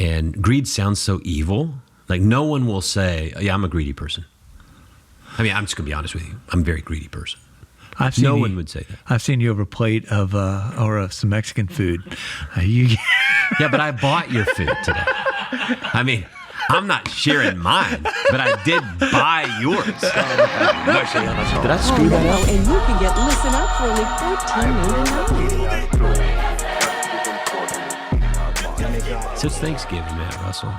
And greed sounds so evil. Like no one will say, yeah, I'm a greedy person. I mean, I'm just going to be honest with you. I'm a very greedy person. No one would say that. I've seen you over a plate of some Mexican food. Yeah, but I bought your food today. I mean, I'm not sharing mine, but I did buy yours. Did I screw that up? And you can get Listen Up for only $14.99. So it's Thanksgiving, Matt Russell.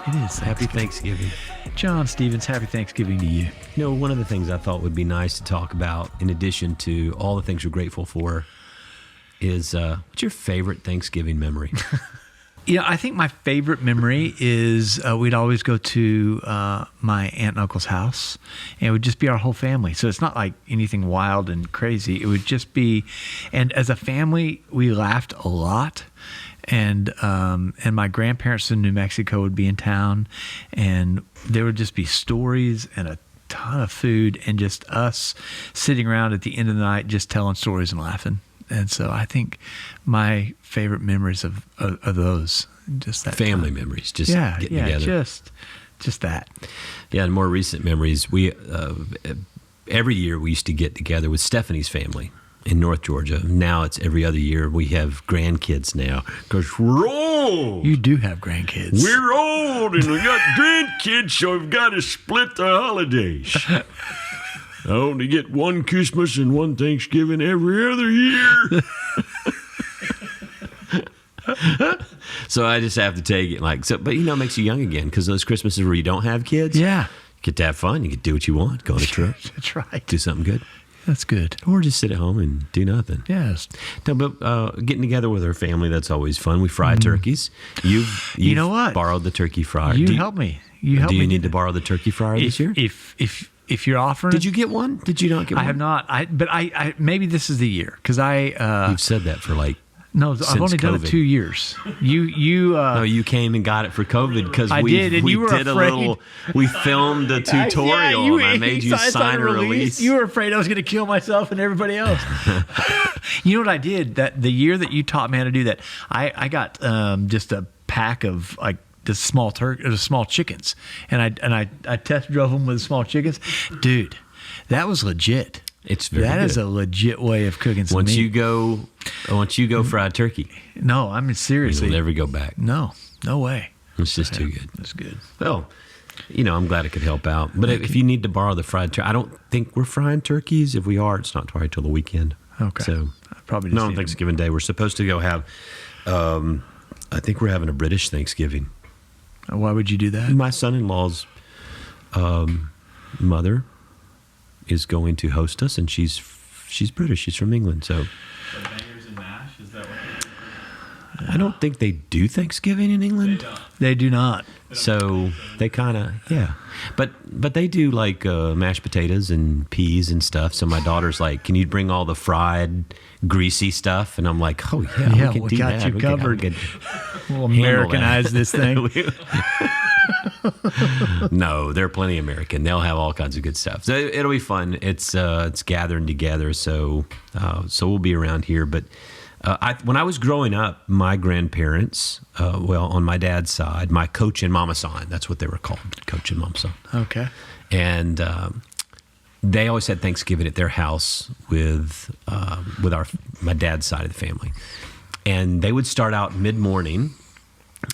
It is. Happy Thanksgiving. John Stevens, happy Thanksgiving to you. You know, one of the things I thought would be nice to talk about, in addition to all the things you're grateful for, is what's your favorite Thanksgiving memory? Yeah, I think my favorite memory is we'd always go to my aunt and uncle's house, and it would just be our whole family. So it's not like anything wild and crazy. It would just be, and as a family, we laughed a lot. And my grandparents in New Mexico would be in town, and there would just be stories and a ton of food, and just us sitting around at the end of the night just telling stories and laughing. And so I think my favorite memories of those, just that family time. Memories, just getting together. Just that. Yeah, and more recent memories. We every year we used to get together with Stephanie's family in North Georgia. Now it's every other year. We have grandkids now because we're old. You do have grandkids. We're old and we got grandkids, so we've got to split the holidays. I only get one Christmas and one Thanksgiving every other year. So I just have to take it but it makes you young again, because those Christmases where you don't have kids, yeah, you get to have fun. You can do what you want. Go on a trip. That's right. Do something good. That's good. Or just sit at home and do nothing. Yes. No, but getting together with our family, that's always fun. We fry turkeys. You've you know what? Borrowed the turkey fryer. You help me. Do you need to borrow the turkey fryer this year? If you're offering, did you get one? Did you not get one? I have not. But maybe this is the year, because you've said that for no, I've only done it 2 years. No, you came and got it for COVID because I did, and you were afraid. We filmed a tutorial and I made you sign a release. You were afraid I was going to kill myself and everybody else. You know what I did? That the year that you taught me how to do that, I got just a pack of the small chickens, and I test drove them with the small chickens. Dude, that was legit. It's very good. That is a legit way of cooking some meat. Once you go fried turkey. No, I mean, seriously. You'll never go back. No way. It's just too good. It's good. Well, I'm glad it could help out. But if you need to borrow the fried turkey, I don't think we're frying turkeys. If we are, it's not probably till the weekend. Okay. So probably on Thanksgiving Day, we're supposed to go have, I think we're having a British Thanksgiving. Why would you do that? My son-in-law's mother is going to host us, and she's British. She's from England, so. Bangers and mash, is that what I don't think they do Thanksgiving in England. They do not. So they kind of, yeah. But they do mashed potatoes and peas and stuff. So my daughter's like, can you bring all the fried, greasy stuff? And I'm like, oh, yeah, we can do got that. you covered. We'll Americanize this thing. No, they're plenty American. They'll have all kinds of good stuff. So it'll be fun. It's gathering together. So we'll be around here. But when I was growing up, my grandparents, on my dad's side, my coach and mama san, that's what they were called, coach and mama san. Okay. And they always had Thanksgiving at their house with my dad's side of the family. And they would start out mid-morning,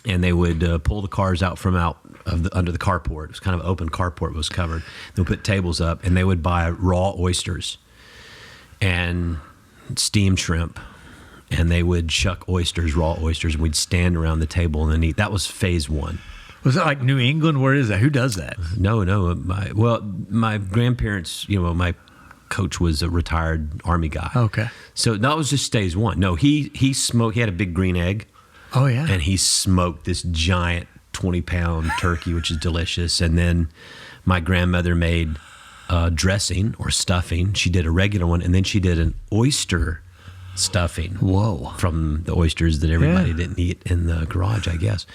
and they would pull the cars out from under the carport. It was kind of open carport, was covered. They would put tables up, and they would buy raw oysters and steamed shrimp, and they would shuck raw oysters, and we'd stand around the table and then eat. That was phase one. Was that like New England? Where is that? Who does that? No. My grandparents, my coach was a retired Army guy. Okay. So that was just phase one. No, he smoked. He had a big green egg. Oh, yeah. And he smoked this giant 20-pound turkey, which is delicious. And then my grandmother made dressing or stuffing. She did a regular one, and then she did an oyster stuffing. Whoa. From the oysters that everybody didn't eat in the garage, I guess.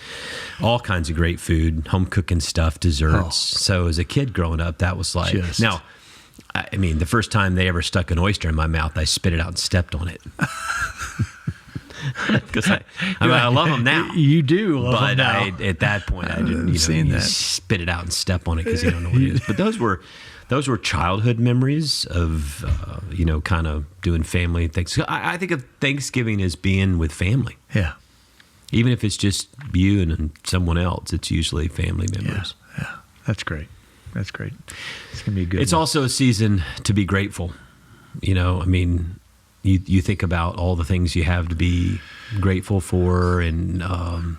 All kinds of great food, home cooking stuff, desserts. Oh. So as a kid growing up, that was like... Now, I mean, the first time they ever stuck an oyster in my mouth, I spit it out and stepped on it. because I love them now. You do love But them now. at that point, I didn't. Seen You that. spit it out and step on it because you don't know what it is. But those were childhood memories of kind of doing family things. I think of Thanksgiving as being with family, Yeah. even if it's just you and someone else. It's usually family members. Yeah. That's great. That's great. It's gonna be a good. It's one. also a season to be grateful. You think about all the things you have to be grateful for, and over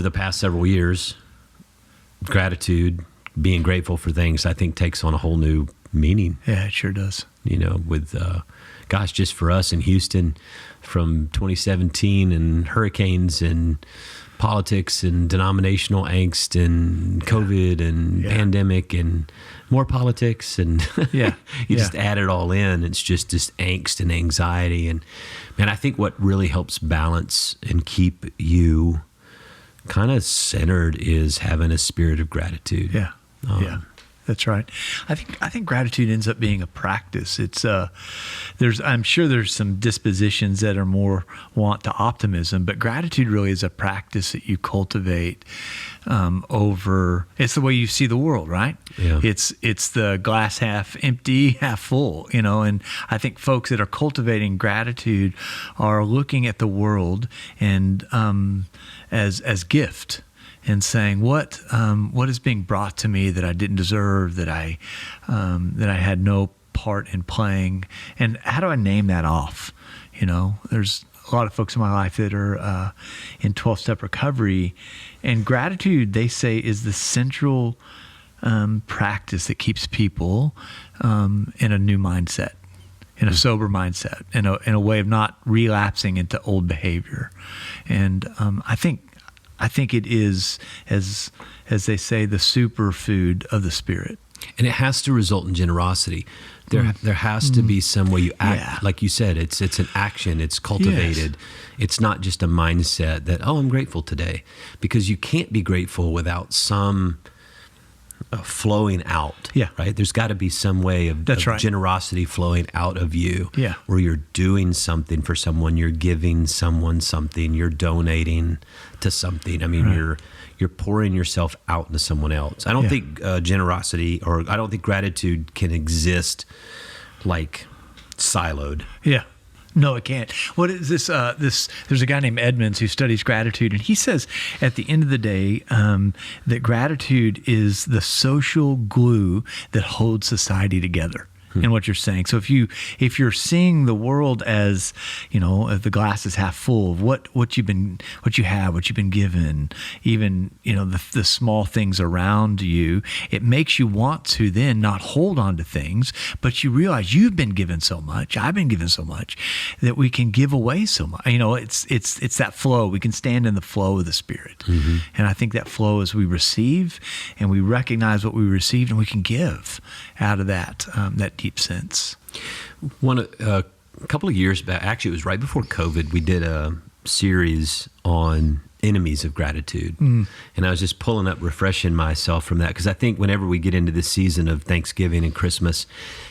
the past several years, gratitude, being grateful for things, I think takes on a whole new meaning. Yeah, it sure does. With just for us in Houston, from 2017 and hurricanes and politics and denominational angst and COVID and pandemic and more politics and you just add it all in. It's just this angst and anxiety. And man, I think what really helps balance and keep you kind of centered is having a spirit of gratitude. Yeah. That's right. I think gratitude ends up being a practice. It's I'm sure there's some dispositions that are more want to optimism, but gratitude really is a practice that you cultivate over. It's the way you see the world, right? Yeah. It's the glass half empty, half full. And I think folks that are cultivating gratitude are looking at the world and as gift. And saying what is being brought to me that I didn't deserve, that I had no part in playing, and how do I name that off? There's a lot of folks in my life that are in 12-step recovery, and gratitude, they say, is the central practice that keeps people in a new mindset, in a sober mindset, in a way of not relapsing into old behavior, and I think it is, as they say, the superfood of the Spirit. And it has to result in generosity. There has to be some way you act. Like you said, it's an action. It's cultivated. Yes. It's not just a mindset that, I'm grateful today. Because you can't be grateful without some flowing out. Yeah. Right? There's got to be some way of generosity flowing out of you. Yeah. Where you're doing something for someone. You're giving someone something. You're donating to something. I mean, you're pouring yourself out into someone else. I don't think generosity, or I don't think gratitude can exist like siloed. Yeah. No, it can't. What is this? There's a guy named Edmonds who studies gratitude, and he says at the end of the day that gratitude is the social glue that holds society together. In what you're saying. So if you're seeing the world as, as the glass is half full of what you've been given, even, the small things around you, it makes you want to then not hold on to things, but you realize you've been given so much, I've been given so much, that we can give away so much. It's that flow. We can stand in the flow of the Spirit. Mm-hmm. And I think that flow is we receive and we recognize what we received, and we can give out of that deep sense. A couple of years back, actually it was right before COVID, we did a series on enemies of gratitude. And I was just pulling up, refreshing myself from that, because I think whenever we get into this season of Thanksgiving and Christmas,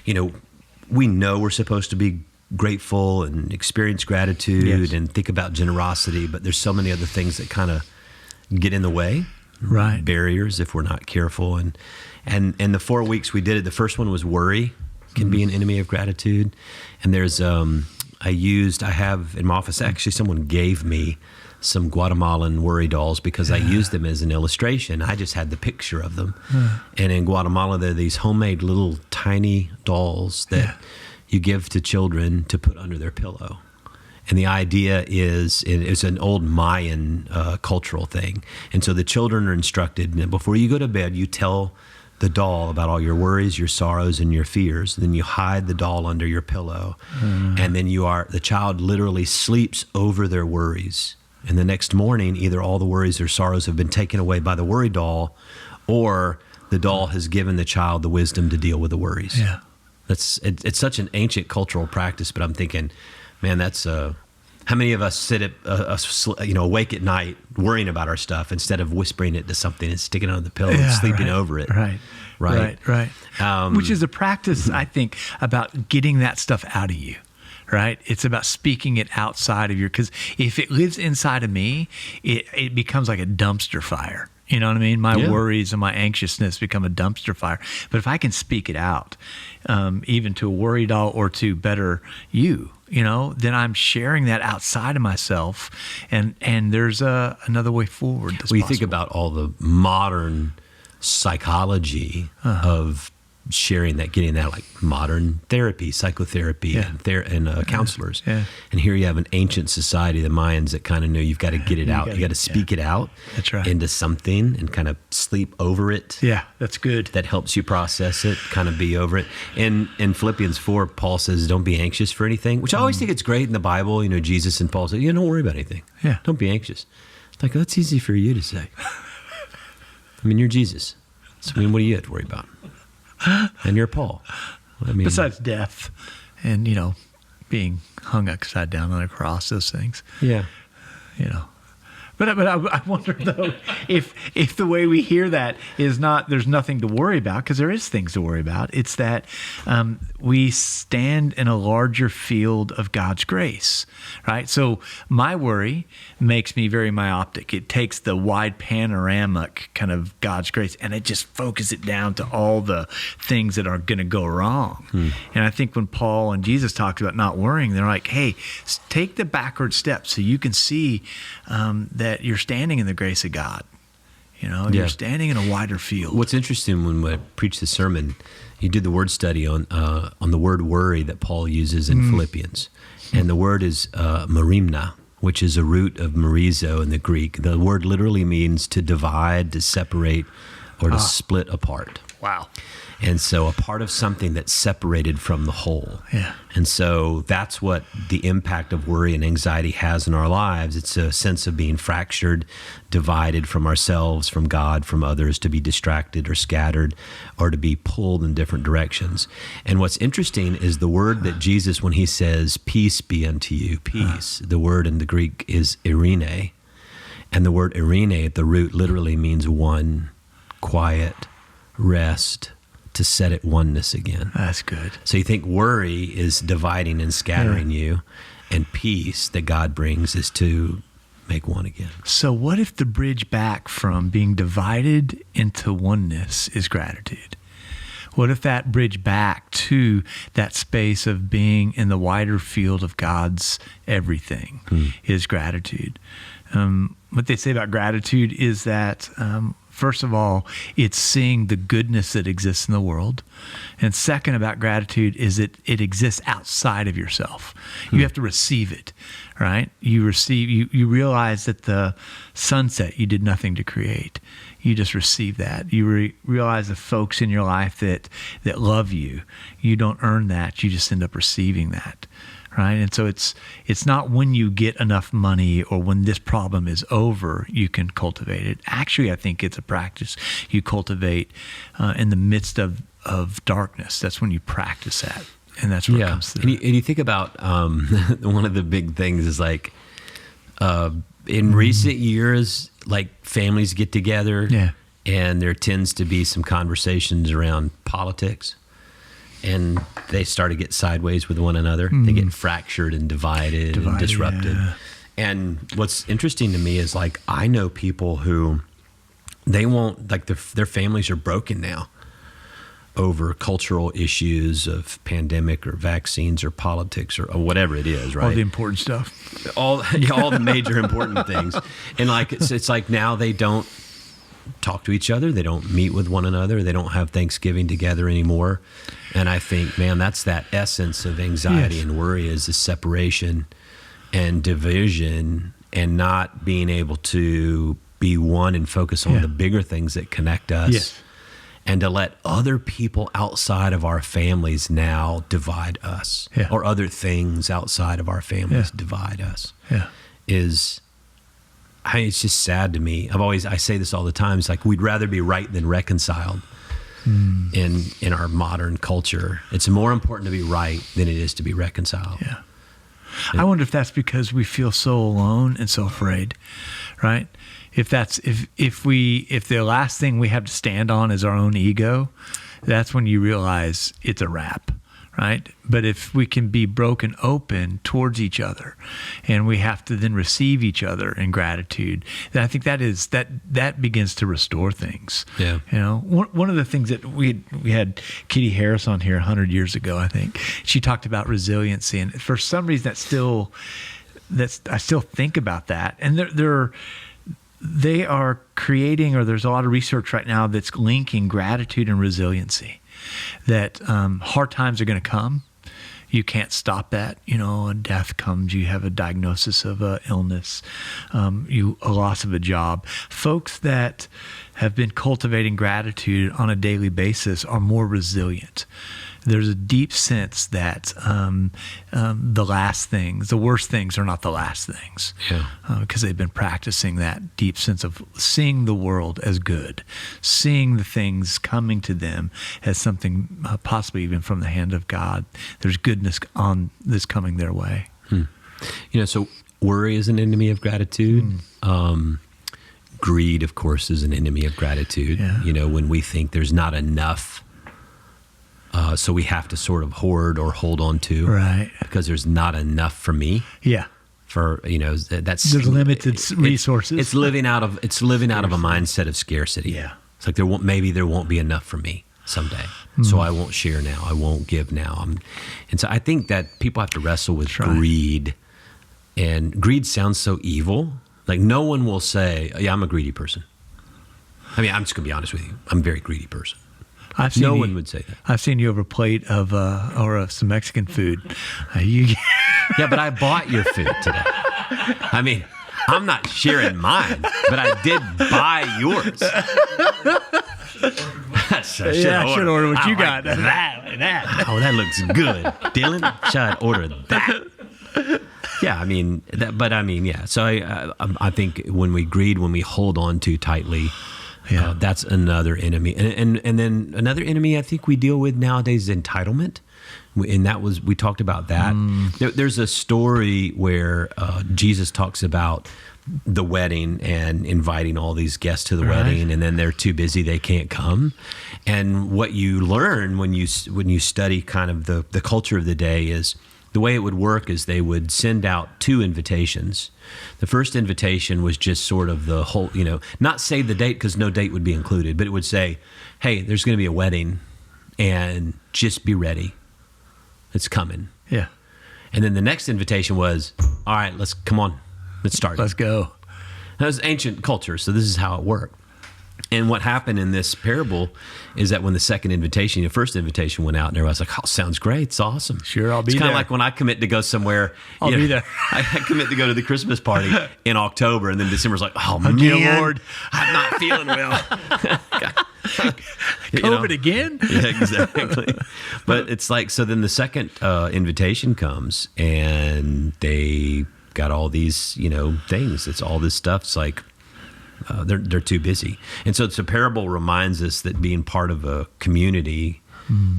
we know we're supposed to be grateful and experience gratitude and think about generosity, but there's so many other things that kind of get in the way. Right. Barriers if we're not careful. And the 4 weeks we did it, the first one was worry can be an enemy of gratitude. And there's I have in my office, actually someone gave me some Guatemalan worry dolls because I used them as an illustration. I just had the picture of them. And in Guatemala, there are these homemade little tiny dolls that you give to children to put under their pillow. And the idea is, it's an old Mayan cultural thing. And so the children are instructed, and before you go to bed, you tell the doll about all your worries, your sorrows, and your fears. And then you hide the doll under your pillow. And then the child literally sleeps over their worries. And the next morning, either all the worries or sorrows have been taken away by the worry doll, or the doll has given the child the wisdom to deal with the worries. Yeah. It's such an ancient cultural practice, but I'm thinking, man, that's how many of us sit awake at night worrying about our stuff instead of whispering it to something and sticking it on the pillow and sleeping over it. Right. Which is a practice, I think, about getting that stuff out of you. right? It's about speaking it outside of because if it lives inside of me, it becomes like a dumpster fire. You know what I mean? My worries and my anxiousness become a dumpster fire. But if I can speak it out, even to a worry doll or to better you, then I'm sharing that outside of myself, and there's another way forward. Well, you think about all the modern psychology of sharing that, getting that, like modern therapy, psychotherapy, and counselors. Yeah. And here you have an ancient society, the Mayans, that kind of knew you've got to get it out. You got to speak it out. That's right. Into something and kind of sleep over it. Yeah, that's good. That helps you process it, kind of be over it. And in Philippians 4, Paul says, don't be anxious for anything, which I always think it's great in the Bible. Jesus and Paul say, don't worry about anything. Yeah. Don't be anxious. It's like, that's easy for you to say. I mean, you're Jesus. So, what do you have to worry about? And you're Paul. Besides death and, being hung upside down on a cross, those things. Yeah. But I wonder, though, if the way we hear that is not, there's nothing to worry about, because there is things to worry about. It's that we stand in a larger field of God's grace, right? So my worry makes me very myopic. It takes the wide panoramic kind of God's grace, and it just focuses it down to all the things that are going to go wrong. And I think when Paul and Jesus talked about not worrying, they're like, hey, take the backward step so you can see that you're standing in the grace of God. You're standing in a wider field. What's interesting, when I preach the sermon, you did the word study on the word worry that Paul uses in Philippians. And the word is merimna, which is a root of merizo in the Greek. The word literally means to divide, to separate, or to split apart. Wow. And so a part of something that's separated from the whole. Yeah. And so that's what the impact of worry and anxiety has in our lives. It's a sense of being fractured, divided from ourselves, from God, from others, to be distracted or scattered, or to be pulled in different directions. And what's interesting is the word that Jesus, when he says, peace be unto you, peace, the word in the Greek is eirene. And the word eirene at the root literally means one, quiet, rest, to set at oneness again. That's good. So you think worry is dividing and scattering you, and peace that God brings is to make one again. So what if the bridge back from being divided into oneness is gratitude? What if that bridge back to that space of being in the wider field of God's everything is gratitude? What they say about gratitude is that first of all, it's seeing the goodness that exists in the world. And second about gratitude is it exists outside of yourself. You have to receive it, right? You realize that the sunset, you did nothing to create. You just receive that. You realize the folks in your life that love you. You don't earn that. You just end up receiving that. Right. And so it's not when you get enough money or when this problem is over, you can cultivate it. Actually, I think it's a practice you cultivate in the midst of darkness. That's when you practice that. And that's where it comes through. And you think about one of the big things is like in recent years, like families get together and there tends to be some conversations around politics. And they start to get sideways with one another. They get fractured and divided and disrupted. Yeah. And what's interesting to me is, like, I know people who they won't, like, their families are broken now over cultural issues of pandemic or vaccines or politics or whatever it is, right? All the important stuff. All the major important things. And like it's like now they don't talk to each other. They don't meet with one another. They don't have Thanksgiving together anymore. And I think, man, that's that essence of anxiety and worry, is the separation and division and not being able to be one and focus on the bigger things that connect us, and to let other people outside of our families now divide us, or other things outside of our families divide us. It's just sad to me. I say this all the time. It's like, we'd rather be right than reconciled in our modern culture. It's more important to be right than it is to be reconciled. Yeah. I wonder if that's because we feel so alone and so afraid, right? If the last thing we have to stand on is our own ego, that's when you realize it's a wrap, right? But if we can be broken open towards each other, and we have to then receive each other in gratitude, then I think that begins to restore things. Yeah. You know, one of the things that we had Kitty Harris on here 100 years ago, I think. She talked about resiliency, and for some reason I still think about that. And they are creating, or there's a lot of research right now that's linking gratitude and resiliency. That hard times are going to come. You can't stop that. You know, a death comes. You have a diagnosis of a illness. A loss of a job. Folks that have been cultivating gratitude on a daily basis are more resilient. There's a deep sense that the worst things are not the last things. Yeah. Because they've been practicing that deep sense of seeing the world as good, seeing the things coming to them as something possibly even from the hand of God. There's goodness on this coming their way. You know, so worry is an enemy of gratitude. Greed, of course, is an enemy of gratitude. Yeah. You know, when we think there's not enough, so we have to sort of hoard or hold on to, Right. because there's not enough for me. Yeah. For, you know, that's There's limited resources. It's living out of a mindset of scarcity. Yeah. It's like maybe there won't be enough for me someday, so I won't share now. I won't give now. And so I think that people have to wrestle with greed, and greed sounds so evil. Like no one will say, "Yeah, I'm a greedy person." I mean, I'm just gonna be honest with you. I'm a very greedy person. No one would say that. I've seen you over a plate of some Mexican food. Yeah, but I bought your food today. I mean, I'm not sharing mine, but I did buy yours. I should order what you got. That. Oh, that looks good. Dylan, should order that. Yeah, I mean, yeah. So I think when we hold on too tightly, that's another enemy. And then another enemy I think we deal with nowadays is entitlement. And we talked about that. There's a story where Jesus talks about the wedding and inviting all these guests to the wedding, and then they're too busy, they can't come. And what you learn when you study kind of the culture of the day is the way it would work is they would send out 2 invitations. The first invitation was just sort of the whole, you know, not say the date because no date would be included, but it would say, hey, there's going to be a wedding and just be ready. It's coming. Yeah. And then the next invitation was, all right, let's start. Let's go. That was ancient culture, so this is how it worked. And what happened in this parable is that when the second invitation, the first invitation went out, and everybody's like, "Oh, sounds great! It's awesome." Sure, I'll be there. It's kind there. of like when I commit to go somewhere. I'll be there. I commit to go to the Christmas party in October, and then December's like, "Oh dear man, Lord, I'm not feeling well." COVID again? Yeah, exactly. But it's like, so then the second invitation comes, and they got all these, you know, things. It's all this stuff. It's like. They're too busy. And so the parable reminds us that being part of a community,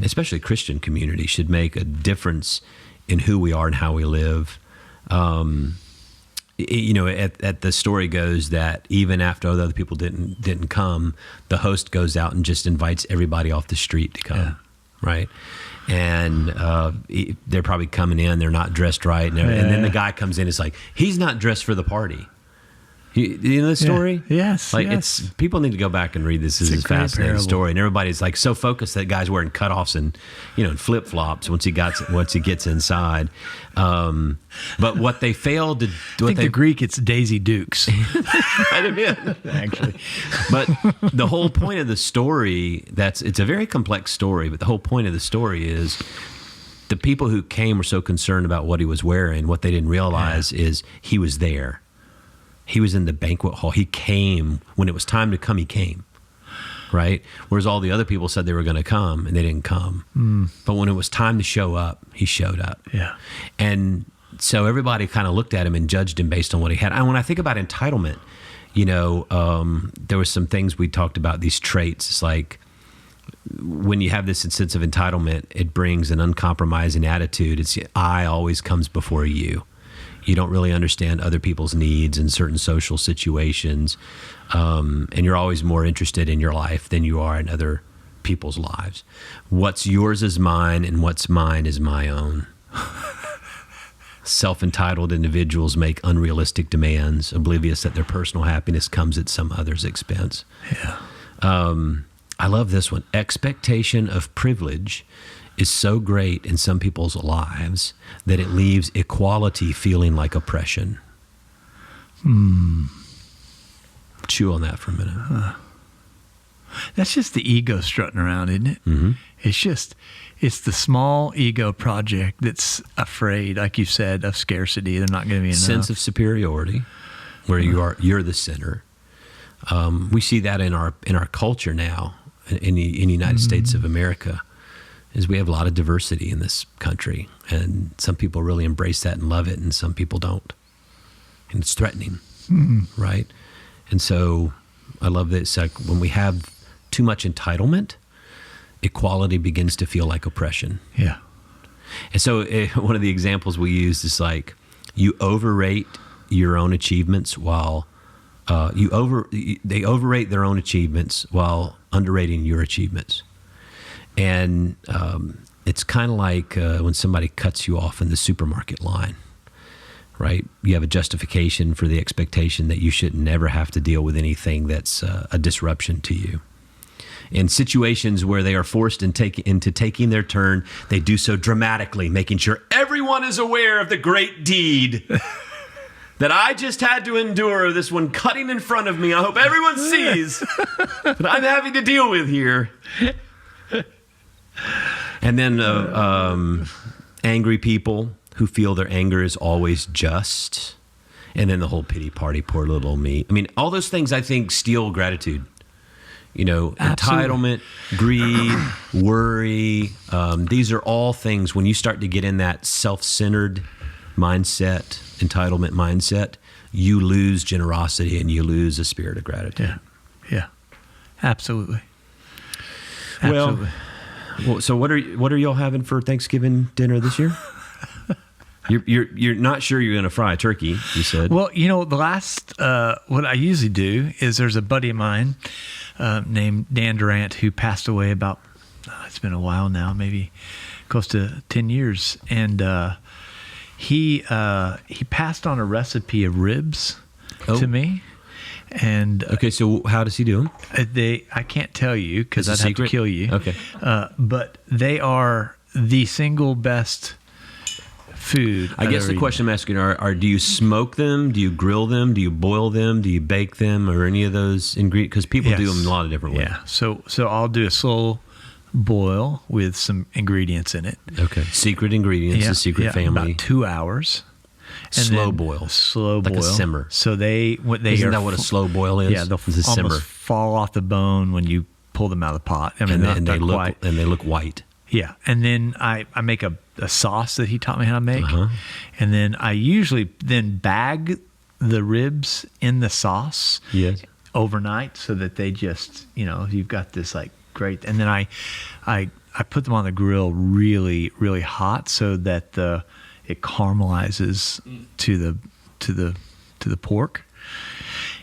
especially a Christian community, should make a difference in who we are and how we live. You know, at the story goes that even after other people didn't come, the host goes out and just invites everybody off the street to come, right? And they're probably coming in, they're not dressed right, and then the guy comes in, it's like, he's not dressed for the party. You know the story? Yeah. Yes. Like yes. it's people need to go back and read this. This is a fascinating parable. story, and everybody's like so focused that guy's wearing cutoffs and and flip flops once he gets inside. But what they failed to do, I think the Greek it's Daisy Dukes. might have been actually. But the whole point of the story it's a very complex story. But the whole point of the story is the people who came were so concerned about what he was wearing. What they didn't realize is he was there. He was in the banquet hall. He came when it was time to come. He came, right? Whereas all the other people said they were going to come and they didn't come. But when it was time to show up, he showed up. Yeah. And so everybody kind of looked at him and judged him based on what he had. And when I think about entitlement, there was some things we talked about, these traits. It's like when you have this sense of entitlement, it brings an uncompromising attitude. It's I always comes before you. You don't really understand other people's needs in certain social situations. And you're always more interested in your life than you are in other people's lives. What's yours is mine, and what's mine is my own. Self-entitled individuals make unrealistic demands, oblivious that their personal happiness comes at some other's expense. Yeah. I love this one. Expectation of privilege is so great in some people's lives that it leaves equality feeling like oppression. Chew on that for a minute. That's just the ego strutting around, isn't it? Mm-hmm. It's the small ego project that's afraid, like you said, of scarcity. They're not going to be enough. Sense of superiority, where you're the center. We see that in our culture now, in the United States of America, is we have a lot of diversity in this country, and some people really embrace that and love it, and some people don't, and it's threatening, right? And so I love that it's like when we have too much entitlement, equality begins to feel like oppression. Yeah. And so one of the examples we use is like you overrate your own achievements while they overrate their own achievements while underrating your achievements. And it's kind of like when somebody cuts you off in the supermarket line, right? You have a justification for the expectation that you should never have to deal with anything that's a disruption to you. In situations where they are forced into taking their turn, they do so dramatically, making sure everyone is aware of the great deed that I just had to endure, this one cutting in front of me. I hope everyone sees that I'm having to deal with here. And then angry people who feel their anger is always just. And then the whole pity party, poor little old me. I mean, all those things I think steal gratitude. You know, entitlement, greed, worry. These are all things, when you start to get in that self-centered mindset, entitlement mindset, you lose generosity and you lose a spirit of gratitude. Yeah. Absolutely. Well, so what are y'all having for Thanksgiving dinner this year? You're not sure you're going to fry a turkey, you said. Well, you know, the last, what I usually do is there's a buddy of mine named Dan Durant who passed away about, it's been a while now, maybe close to 10 years. And he passed on a recipe of ribs to me. And okay, so how does he do them? I can't tell you because I'd have to kill you. Okay. But they are the single best food. I guess the question I'm asking are do you smoke them? Do you grill them? Do you boil them? Do you bake them? Or any of those ingredients? Because people do them in a lot of different ways. Yeah. So I'll do a slow boil with some ingredients in it. Okay. Secret ingredients, the secret family. About 2 hours. And slow boil. Like a simmer. So isn't that what a slow boil is? Yeah, they'll almost simmer. Fall off the bone when you pull them out of the pot. I mean, they look white. Yeah, and then I make a sauce that he taught me how to make, and then I usually then bag the ribs in the sauce overnight so that they just, you've got this like great, and then I put them on the grill really, really hot so that it caramelizes to the pork,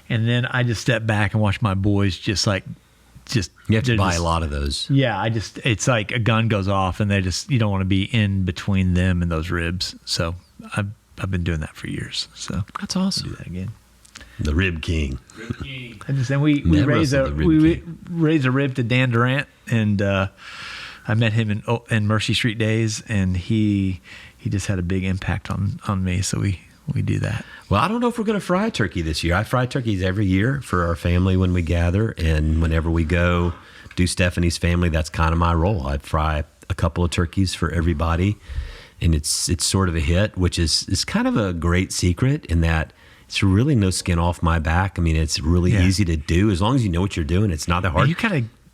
and then I just step back and watch my boys just you have to buy a lot of those. Yeah, it's like a gun goes off and you don't want to be in between them and those ribs. So I've been doing that for years. So that's awesome. Do that again. The Rib King. And we raise a rib to Dan Durant, and I met him in Mercy Street days, and he just had a big impact on me. So we do that. Well, I don't know if we're going to fry a turkey this year. I fry turkeys every year for our family when we gather, and whenever we go do Stephanie's family, that's kind of my role. I'd fry a couple of turkeys for everybody, and it's sort of a hit, which is kind of a great secret in that it's really no skin off my back. I mean, it's really easy to do as long as you know what you're doing. It's not that hard.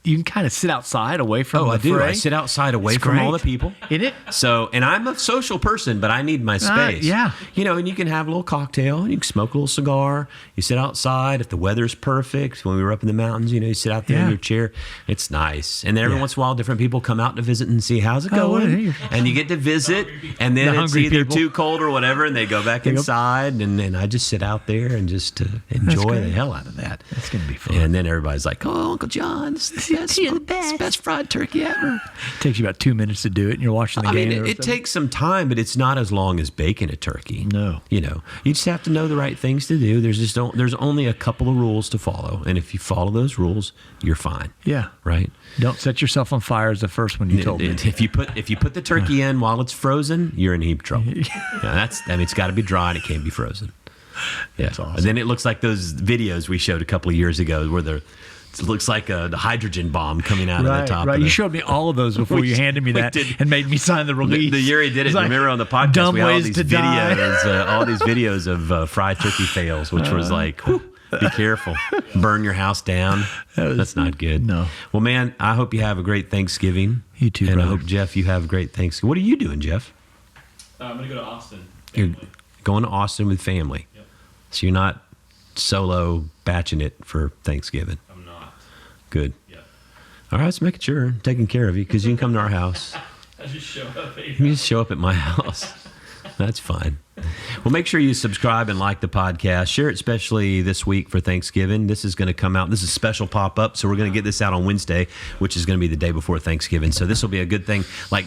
You can kind of sit outside away from the I do. fray. I sit outside away from all the people. Isn't it? So, and I'm a social person, but I need my space. Yeah. And you can have a little cocktail, and you can smoke a little cigar. You sit outside. If the weather's perfect, when we were up in the mountains, you sit out there in your chair. It's nice. And then every once in a while, different people come out to visit and see how's it going. And you get to visit, and then it's either too cold or whatever, and they go back inside, and I just sit out there and just enjoy the hell out of that. That's going to be fun. And then everybody's like, "Oh, Uncle John, this is the You're the best fried turkey ever. Takes you about 2 minutes to do it, and you're watching the I game. mean, it takes some time, but it's not as long as baking a turkey. No. You know, you just have to know the right things to do. There's only a couple of rules to follow, and if you follow those rules, you're fine. Yeah. Right. Don't set yourself on fire is the first one you told me. If you put the turkey in while it's frozen, you're in heap trouble. It's got to be dry and it can't be frozen. Yeah. That's awesome. And then it looks like those videos we showed a couple of years ago where it looks like a hydrogen bomb coming out of the top. Right. Of You the, showed me all of those before you handed me we that did. and made me sign the release. The year he did it, It's like, remember on the podcast, dumb we had all ways these to die. videos, all these videos of fried turkey fails, which was like, whew, be careful, burn your house down. That's not good. No. Well, man, I hope you have a great Thanksgiving. You too, and brother. I hope, Jeff, you have a great Thanksgiving. What are you doing, Jeff? I'm gonna go to Austin. You're Family. going to Austin with family. Yep. So you're not solo batching it for Thanksgiving. I'm not. Good. Yep. All right, let's make sure I'm taking care of you because you can come to our house. I just show up. You just show up at my house. That's fine. Well, make sure you subscribe and like the podcast. Share it, especially this week for Thanksgiving. This is going to come out. This is a special pop-up, so we're going to get this out on Wednesday, which is going to be the day before Thanksgiving. So this will be a good thing. Like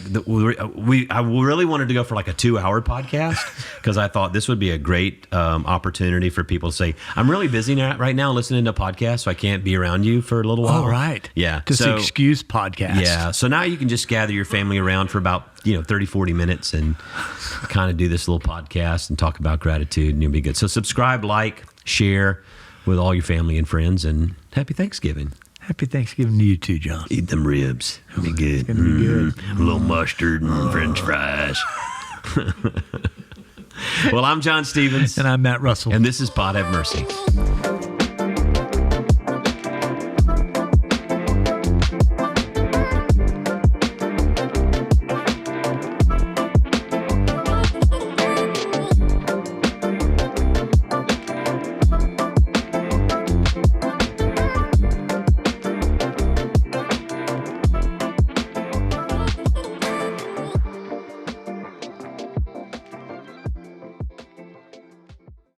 I really wanted to go for like a 2-hour podcast because I thought this would be a great opportunity for people to say, I'm really busy right now listening to podcasts, so I can't be around you for a little while. All right. Yeah. Just So- excuse podcast. yeah. So now you can just gather your family around for about 30, 40 minutes and kind of do this little podcast and talk about gratitude, and you'll be good. So subscribe, like, share with all your family and friends, and happy Thanksgiving. Happy Thanksgiving to you too, John. Eat them ribs. It'll be good. It's gonna be good. A little mustard and French fries. Well, I'm John Stevens, And I'm Matt Russell. and this is Pod Have Mercy.